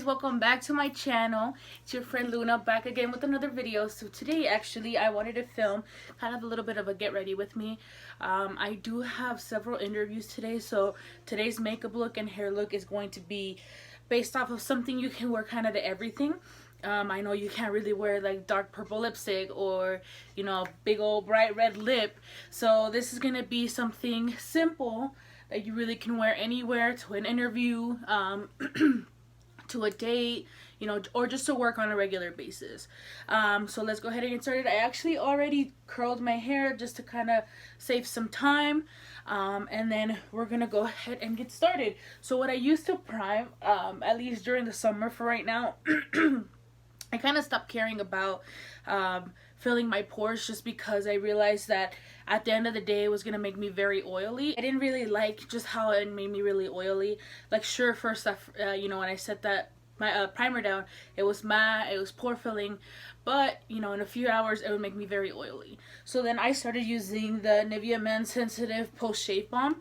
welcome back to my channel. It's your friend Luna back again with another video. So today actually I wanted to film kind of a little bit of a get ready with me. I do have several interviews today, so today's makeup look and hair look is going to be based off of something you can wear kind of to everything. I know you can't really wear like dark purple lipstick or, you know, big old bright red lip. So this is gonna be something simple that you really can wear anywhere, to an interview, to a date, you know, or just to work on a regular basis. So let's go ahead and get started. I actually already curled my hair just to kind of save some time. And then we're gonna go ahead and get started. So what I used to prime, at least during the summer for right now, I kind of stopped caring about filling my pores, just because I realized that at the end of the day it was going to make me very oily. I didn't really like just how it made me really oily. Like, sure, first off, you know, when I set that my primer down, it was matte, it was pore filling, but you know, in a few hours it would make me very oily. So then I started using the Nivea Men Sensitive Post Shave Balm.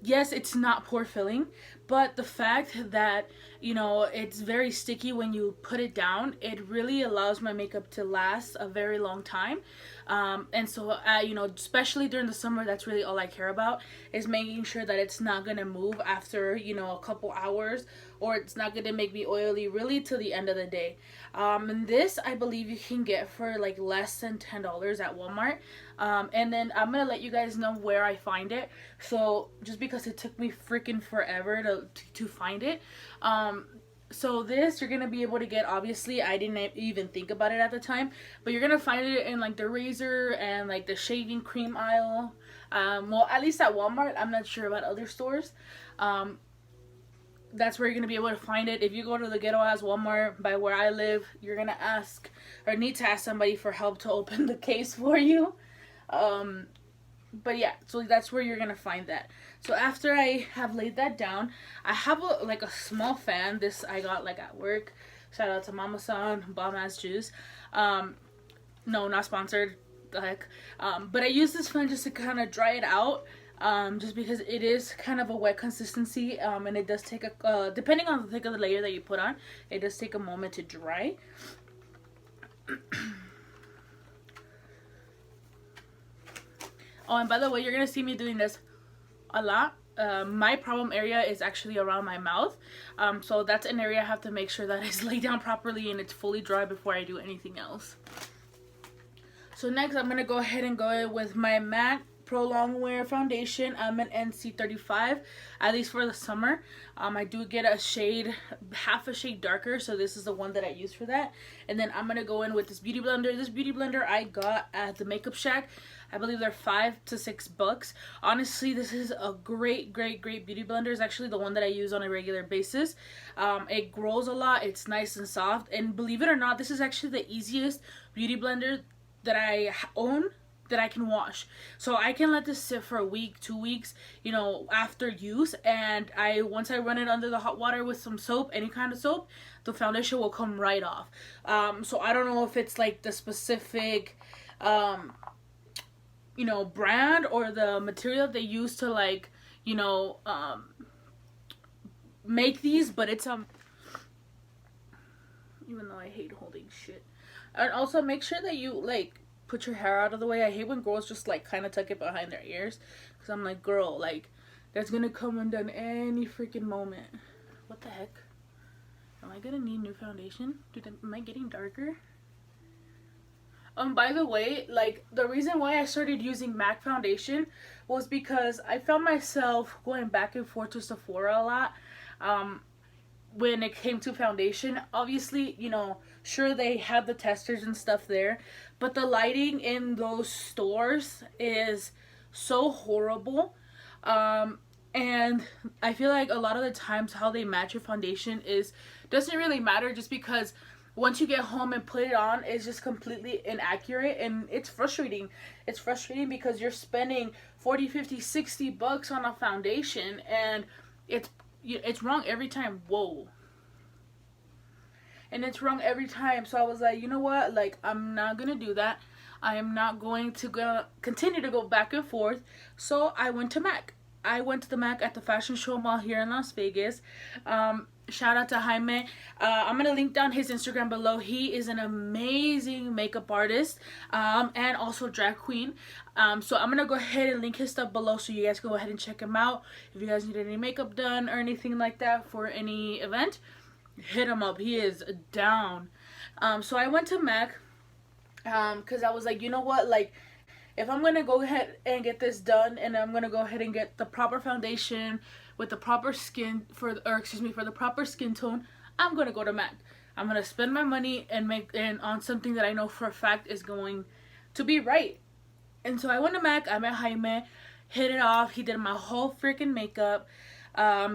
Yes, it's not pore filling, but the fact that, you know, it's very sticky when you put it down, it really allows my makeup to last a very long time. And so, you know, especially during the summer, that's really all I care about, is making sure that it's not gonna move after, you know, a couple hours, or it's not gonna make me oily really till the end of the day. And this, I believe you can get for like less than $10 at Walmart. And then I'm gonna let you guys know where I find it. So just because it took me freaking forever to find it. So this you're gonna be able to get, obviously I didn't even think about it at the time, but you're gonna find it in like the razor and like the shaving cream aisle. Well, at least at Walmart. I'm not sure about other stores. That's where you're gonna be able to find it. If you go to the ghetto ass Walmart by where I live, you're gonna ask, or need to ask somebody for help to open the case for you. But yeah, so that's where you're gonna find that. So after I have laid that down, I have like a small fan. This I got like at work. Shout out to Mama San, bomb ass juice. No, not sponsored. The heck. But I use this fan just to kind of dry it out. Just because it is kind of a wet consistency, and it does take a depending on the thick of the layer that you put on, it does take a moment to dry. Oh, and by the way, you're gonna see me doing this a lot. My problem area is actually around my mouth, so that's an area I have to make sure that it's laid down properly and it's fully dry before I do anything else. So next I'm gonna go ahead and go with my MAC Pro Longwear foundation. I'm an NC35, at least for the summer. I do get a shade, half a shade darker, so this is the one that I use for that. And then I'm gonna go in with this beauty blender. This beauty blender I got at the Makeup Shack. I believe they're $5 to $6. Honestly, this is a great beauty blender. It's actually the one that I use on a regular basis. It grows a lot, it's nice and soft, and believe it or not, this is actually the easiest beauty blender that I own that I can wash. So I can let this sit for a week, 2 weeks, you know, after use, and once I run it under the hot water with some soap, any kind of soap, the foundation will come right off. So I don't know if it's like the specific you know, brand or the material they use to, like, you know, make these, but it's even though I hate holding shit. And also make sure that you like put your hair out of the way. I hate when girls just like kind of tuck it behind their ears, because I'm like, girl, like, that's gonna come undone any freaking moment. What the heck? Am I gonna need new foundation? Dude, am I getting darker? By the way, like, the reason why I started using MAC foundation was because I found myself going back and forth to Sephora a lot when it came to foundation. Obviously, you know, sure, they have the testers and stuff there, but the lighting in those stores is so horrible. And I feel like a lot of the times how they match your foundation doesn't really matter, just because once you get home and put it on, it's just completely inaccurate, and it's frustrating. It's frustrating because you're spending 40, 50, 60 bucks on a foundation, and it's wrong every time. Whoa. And it's wrong every time. So I was like, you know what? Like, I'm not gonna do that. I am not going to continue to go back and forth. So I went to MAC. I went to the MAC at the Fashion Show Mall here in Las Vegas. Shout out to Jaime. I'm gonna link down his Instagram below. He is an amazing makeup artist, and also drag queen. So I'm gonna go ahead and link his stuff below so you guys can go ahead and check him out. If you guys need any makeup done or anything like that for any event, hit him up. He is down. So I went to MAC, because I was like, you know what, like, if I'm gonna go ahead and get this done, and I'm gonna go ahead and get the proper foundation with the proper skin for the proper skin tone, I'm gonna go to MAC. I'm gonna spend my money and on something that I know for a fact is going to be right. And so I went to MAC. I met Jaime, hit it off. He did my whole freaking makeup,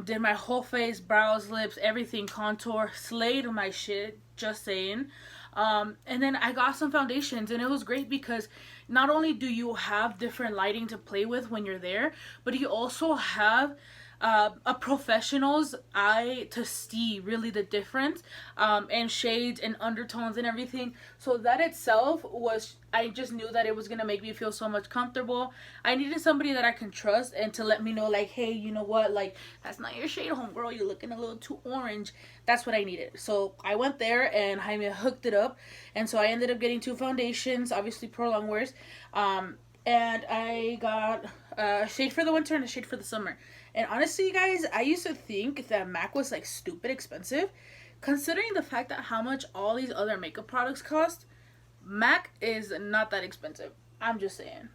did my whole face, brows, lips, everything, contour, slayed my shit. Just saying. And then I got some foundations, and it was great because not only do you have different lighting to play with when you're there, but you also have a professional's eye to see really the difference, and shades and undertones and everything. So that itself was, I just knew that it was gonna make me feel so much comfortable. I needed somebody that I can trust and to let me know, like, hey, you know what, like, that's not your shade, homegirl, you're looking a little too orange. That's what I needed. So I went there and Jaime hooked it up, and so I ended up getting 2 foundations, obviously Pro Longwears, and I got a shade for the winter and a shade for the summer. And honestly, guys, I used to think that MAC was like stupid expensive. Considering the fact that how much all these other makeup products cost, MAC is not that expensive. I'm just saying.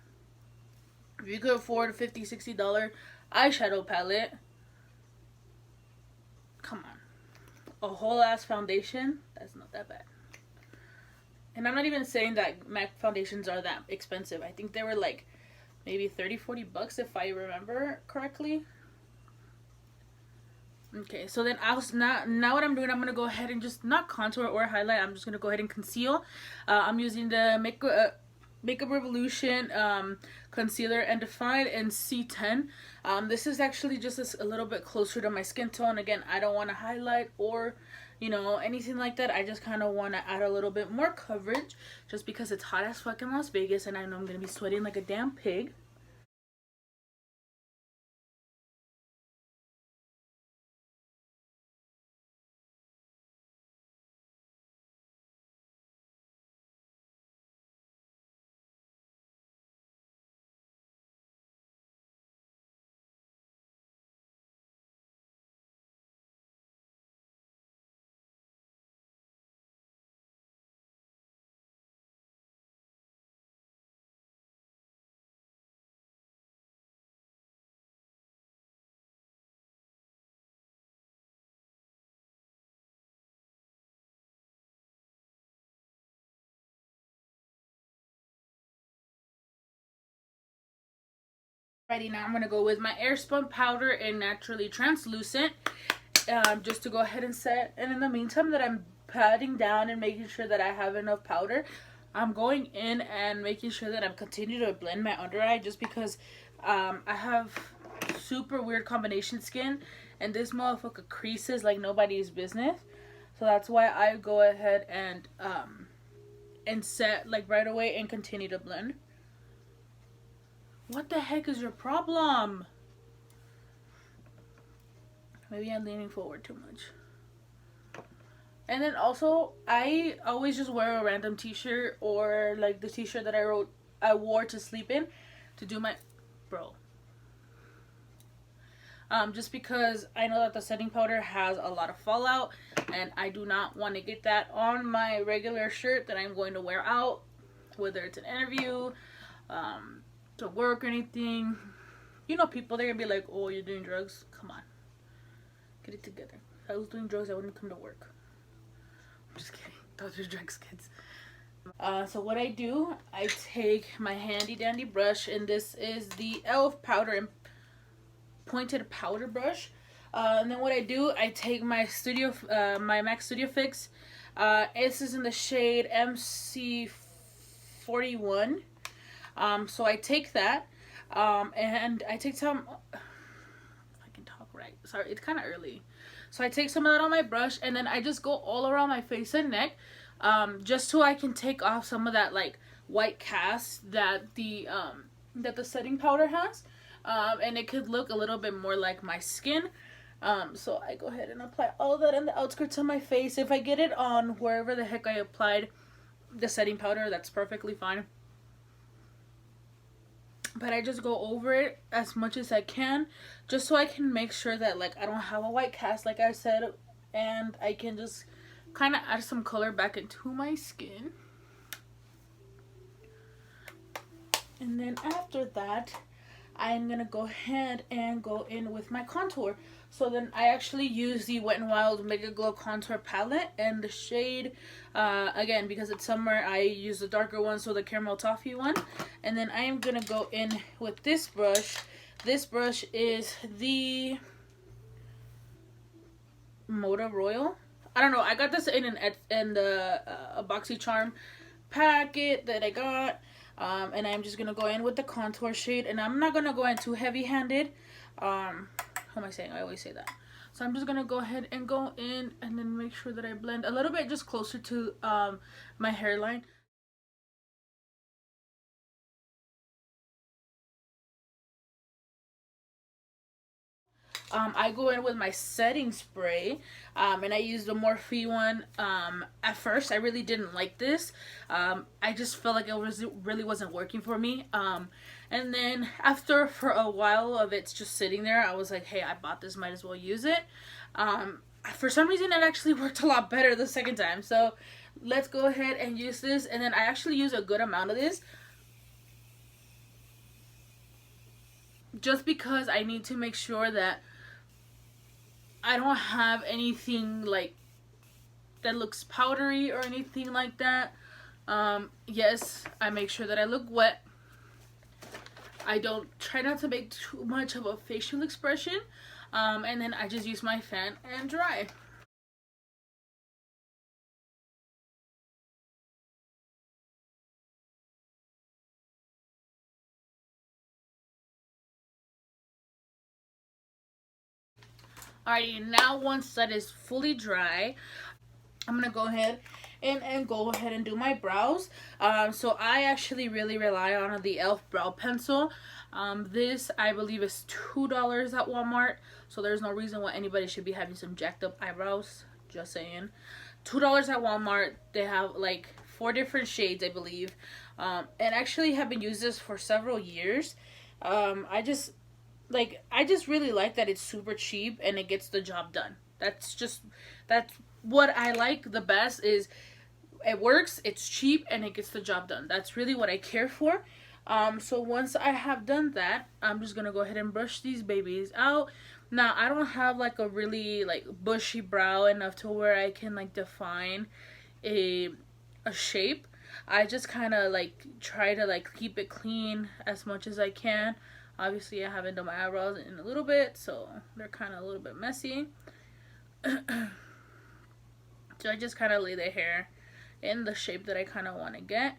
If you could afford a $50, $60 eyeshadow palette, come on. A whole ass foundation, that's not that bad. And I'm not even saying that MAC foundations are that expensive. I think they were like maybe 30, 40 bucks if I remember correctly. Okay, so then now what I'm doing, I'm going to go ahead and just not contour or highlight. I'm just going to go ahead and conceal. I'm using the Makeup Revolution concealer and define in C10. This is actually just a little bit closer to my skin tone. Again, I don't want to highlight or, you know, anything like that. I just kind of want to add a little bit more coverage just because it's hot as fuck in Las Vegas and I know I'm going to be sweating like a damn pig. Alrighty, now I'm going to go with my Airspun powder in Naturally Translucent, just to go ahead and set. And in the meantime that I'm patting down and making sure that I have enough powder, I'm going in and making sure that I'm continuing to blend my under eye, just because I have super weird combination skin and this motherfucker creases like nobody's business. So that's why I go ahead and set like right away and continue to blend. What the heck is your problem? Maybe I'm leaning forward too much. And then also, I always just wear a random t-shirt or like the t-shirt that I wore to sleep in to do my just because I know that the setting powder has a lot of fallout and I do not want to get that on my regular shirt that I'm going to wear out, whether it's an interview, to work or anything. You know, people, they're gonna be like, oh, you're doing drugs. Come on, get it together. If I was doing drugs, I wouldn't come to work. I'm just kidding. Those are drugs, kids. So what I do, I take my handy dandy brush, and this is the e.l.f. powder and pointed powder brush, and then what I do, I take my my MAC Studio Fix. This is in the shade MC41. So I take that, and I take some, if I can talk right, sorry, it's kind of early. So I take some of that on my brush, and then I just go all around my face and neck, just so I can take off some of that like white cast that the setting powder has, and it could look a little bit more like my skin. So I go ahead and apply all that on the outskirts of my face. If I get it on wherever the heck I applied the setting powder, that's perfectly fine. But I just go over it as much as I can, just so I can make sure that like I don't have a white cast, like I said, and I can just kind of add some color back into my skin. And then after that, I'm gonna go ahead and go in with my contour. So then I actually use the Wet n Wild Mega Glow Contour Palette, and the shade, again, because it's summer, I use the darker one, so the Caramel Toffee one. And then I am gonna go in with this brush. This brush is the Moda Royal. I don't know, I got this in the BoxyCharm packet that I got. And I'm just gonna go in with the contour shade, and I'm not gonna go in too heavy-handed. How am I saying? I always say that. So I'm just gonna go ahead and go in, and then make sure that I blend a little bit just closer to my hairline. I go in with my setting spray, and I use the Morphe one. At first, I really didn't like this. I just felt like really wasn't working for me. And then after for a while of it's just sitting there, I was like, hey, I bought this, might as well use it. For some reason, it actually worked a lot better the second time. So let's go ahead and use this. And then I actually use a good amount of this, just because I need to make sure that I don't have anything like that looks powdery or anything like that. Yes, I make sure that I look wet. I don't try not to make too much of a facial expression. And then I just use my fan and dry. Alrighty, now once that is fully dry, I'm gonna go ahead and go ahead and do my brows. So I actually really rely on the e.l.f. brow pencil. This I believe is $2 at Walmart, so there's no reason why anybody should be having some jacked up eyebrows. Just saying. $2 at Walmart. They have like 4 different shades, I believe, and actually have been using this for several years. I just really like that it's super cheap and it gets the job done. That's what I like the best, is it works, it's cheap, and it gets the job done. That's really what I care for. So once I have done that, I'm just gonna go ahead and brush these babies out. Now I don't have like a really like bushy brow enough to where I can like define a shape. I just kind of like try to like keep it clean as much as I can. Obviously I haven't done my eyebrows in a little bit, so they're kind of a little bit messy. So I just kind of lay the hair in the shape that I kind of want to get.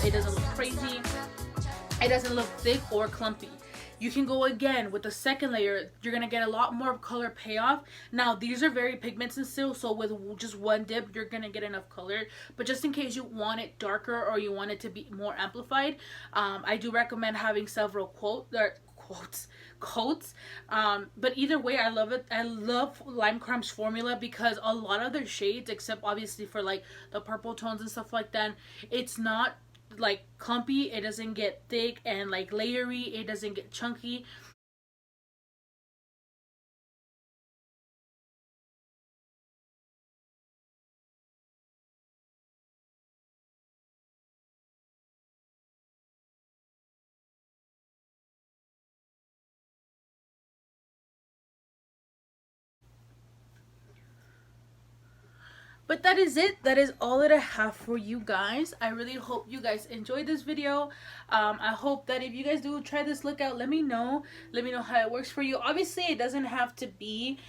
It doesn't look crazy. It doesn't look thick or clumpy. You can go again with the second layer. You're gonna get a lot more color payoff. Now these are very pigmented still, so with just one dip you're gonna get enough color. But just in case you want it darker or you want it to be more amplified, I do recommend having several coats. But either way, I love it. I love Lime Crime's formula because a lot of their shades, except obviously for like the purple tones and stuff like that, it's not like clumpy, it doesn't get thick and like layery, it doesn't get chunky. But that is it. That is all that I have for you guys. I really hope you guys enjoyed this video. I hope that if you guys do try this look out, let me know. Let me know how it works for you. Obviously, it doesn't have to be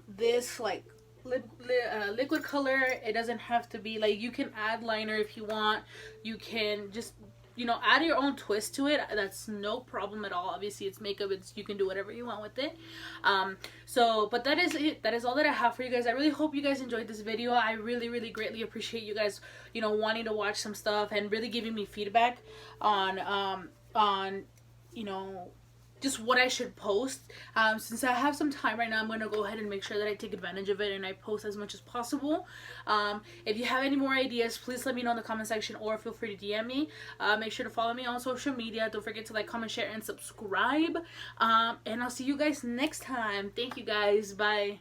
this like liquid color. It doesn't have to be like, you can add liner if you want. You can just, you know, add your own twist to it. That's no problem at all. Obviously it's makeup, it's, you can do whatever you want with it. But that is it. That is all that I have for you guys. I really hope you guys enjoyed this video. I really greatly appreciate you guys, you know, wanting to watch some stuff and really giving me feedback on you know, just what I should post. Since I have some time right now, I'm going to go ahead and make sure that I take advantage of it and I post as much as possible. If you have any more ideas, please let me know in the comment section or feel free to DM me. Make sure to follow me on social media. Don't forget to like, comment, share, and subscribe. And I'll see you guys next time. Thank you guys. Bye.